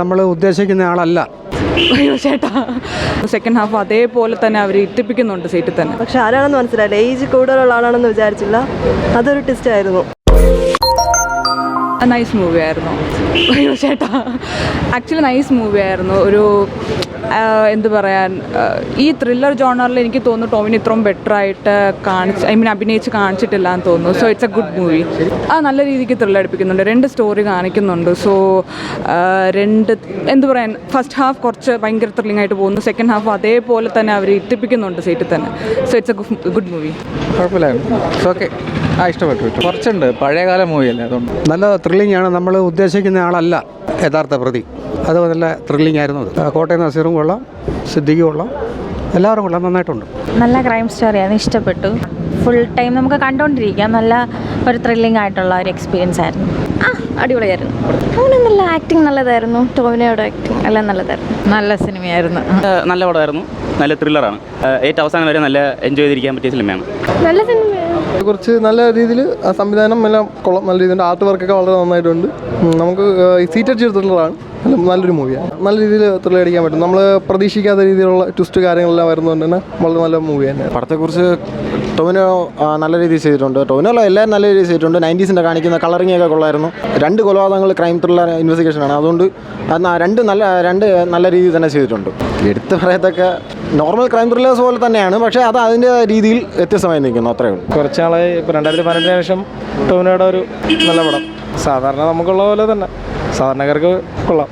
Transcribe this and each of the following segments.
നമ്മൾ ഉദ്ദേശിക്കുന്ന ആളല്ല. അയ്യോ ചേട്ടാ, സെക്കൻഡ് ഹാഫ് അതേപോലെ തന്നെ അവർ ഇട്ടിപ്പിക്കുന്നുണ്ട് സീറ്റിൽ തന്നെ. പക്ഷെ ആരാണെന്ന് മനസ്സിലായില്ല, ഏജ് കൂടുതലുള്ള ആളാണെന്ന് വിചാരിച്ചില്ല. അതൊരു ട്വിസ്റ്റ് ആയിരുന്നു. നൈസ് മൂവി ആയിരുന്നു. അയ്യോ ചേട്ടാ, ആക്ച്വലി നൈസ് മൂവി ആയിരുന്നു. ഒരു എന്ത് പറയാൻ, ഈ ത്രില്ലർ ജോണറിൽ എനിക്ക് തോന്നുന്നു ടോവിന് ഇത്രയും ബെറ്റർ ആയിട്ട് അഭിനയിച്ച് കാണിച്ചിട്ടില്ല എന്ന് തോന്നുന്നു. So it's A good movie. നല്ല രീതിക്ക് ത്രില്ലർ അടുപ്പിക്കുന്നുണ്ട്, 2 സ്റ്റോറി കാണിക്കുന്നുണ്ട്. സോ എന്ത് പറയാൻ, ഫസ്റ്റ് ഹാഫ് കുറച്ച് ഭയങ്കര ത്രില്ലിംഗ് ആയിട്ട് പോകുന്നു, സെക്കൻഡ് ഹാഫ് അതേപോലെ തന്നെ അവർ ഇട്ടിപ്പിക്കുന്നുണ്ട് സീറ്റിൽ തന്നെ. So it's A good movie. കുഴപ്പമില്ലായിരുന്നു. ഓക്കെ, ഇഷ്ടപ്പെട്ടു. കുറച്ചുണ്ട്, പഴയകാല മൂവിയല്ലേ, അതുകൊണ്ട് നല്ല ത്രില്ലിംഗ് ആണ്. നമ്മൾ ഉദ്ദേശിക്കുന്ന ആളല്ല യഥാർത്ഥ പ്രതി. അത് നല്ല ത്രില്ലിംഗ് ആയിരുന്നു. കോട്ടയം നസീറും കൊള്ളാം, സിദ്ദിഖും കൊള്ളാം, എല്ലാവരും കൊള്ളാം, നന്നായിട്ടുണ്ട്. നല്ല ക്രൈം സ്റ്റോറിയാണ്, ഇഷ്ടപ്പെട്ടു. ഫുൾ ടൈം നമുക്ക് കണ്ടുകൊണ്ടിരിക്കാം. നല്ല ഒരു ത്രില്ലിംഗ് ആയിട്ടുള്ള ഒരു എക്സ്പീരിയൻസ് ആയിരുന്നു. അടിപൊളിയായിരുന്നു. അങ്ങനെ നല്ല ആക്ടിങ് നല്ലതായിരുന്നു. ടോവിനോയുടെ ആക്ടിങ് എല്ലാം നല്ലതായിരുന്നു. നല്ല സിനിമയായിരുന്നു. നല്ല പടമായിരുന്നു. നല്ല ത്രില്ലറാണ്. ഏറ്റവും അവസാനം വരെ നല്ല എൻജോയ് ചെയ്തിരിക്കാൻ പറ്റിയ സിനിമയാണ്. നല്ല സിനിമയാണ്. കുറച്ച് നല്ല രീതിയിൽ സംവിധാനം എല്ലാം കൊള്ളാം. നല്ല രീതിയിൽ ആർട്ട് വർക്കൊക്കെ വളരെ നന്നായിട്ടുണ്ട്. നമുക്ക് സീറ്റ് അടിച്ച് ത്രില്ലറാണ്. നല്ലൊരു മൂവിയാണ്. നല്ല രീതിയിൽ ത്രില്ലർ അടിക്കാൻ പറ്റും. നമ്മൾ പ്രതീക്ഷിക്കാത്ത രീതിയിലുള്ള ട്വിസ്റ്റ് കാര്യങ്ങളെല്ലാം വരുന്നതുകൊണ്ട് തന്നെ വളരെ നല്ല മൂവി തന്നെ. പടത്തെക്കുറിച്ച് ടോവിനോ നല്ല രീതിയിൽ ചെയ്തിട്ടുണ്ട്. ടോവിനോല്ല, എല്ലാവരും നല്ല രീതിയിൽ ചെയ്തിട്ടുണ്ട്. 90s കാണിക്കുന്ന കളറിംഗ് ഒക്കെ കൊള്ളായിരുന്നു. 2 കൊലപാതകങ്ങൾ ക്രൈം ത്രില്ലർ ഇൻവെസ്റ്റിഗേഷനാണ്. അതുകൊണ്ട് രണ്ട് നല്ല രീതിയിൽ തന്നെ ചെയ്തിട്ടുണ്ട്. എടുത്ത് പറയത്തക്ക നോർമൽ ക്രൈം ത്രില്ലേഴ്സ് പോലെ തന്നെയാണ്, പക്ഷേ അത് അതിൻ്റെ രീതിയിൽ വ്യത്യസ്തമായി നിൽക്കുന്നു, അത്രയേ ഉള്ളൂ. കുറച്ച് നാളായി, ഇപ്പോൾ 2012 ശേഷം ടോവിനോയുടെ ഒരു നല്ല പടം. സാധാരണ നമുക്കുള്ള പോലെ തന്നെ സാധാരണക്കാർക്ക് കൊള്ളാം.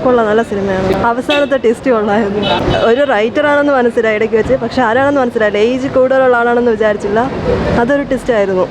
കൊള്ളാം, നല്ല സിനിമയാണ്. അവസാനത്തെ ട്വിസ്റ്റ് കൊള്ളായിരുന്നു. ഒരു റൈറ്റർ ആണെന്ന് മനസ്സിലായി ഇടയ്ക്ക് വെച്ച്, പക്ഷെ ആരാണെന്ന് മനസ്സിലായില്ല. ഏജ് കൂടുതലുള്ള ആളാണെന്ന് വിചാരിച്ചില്ല. അതൊരു ട്വിസ്റ്റ് ആയിരുന്നു.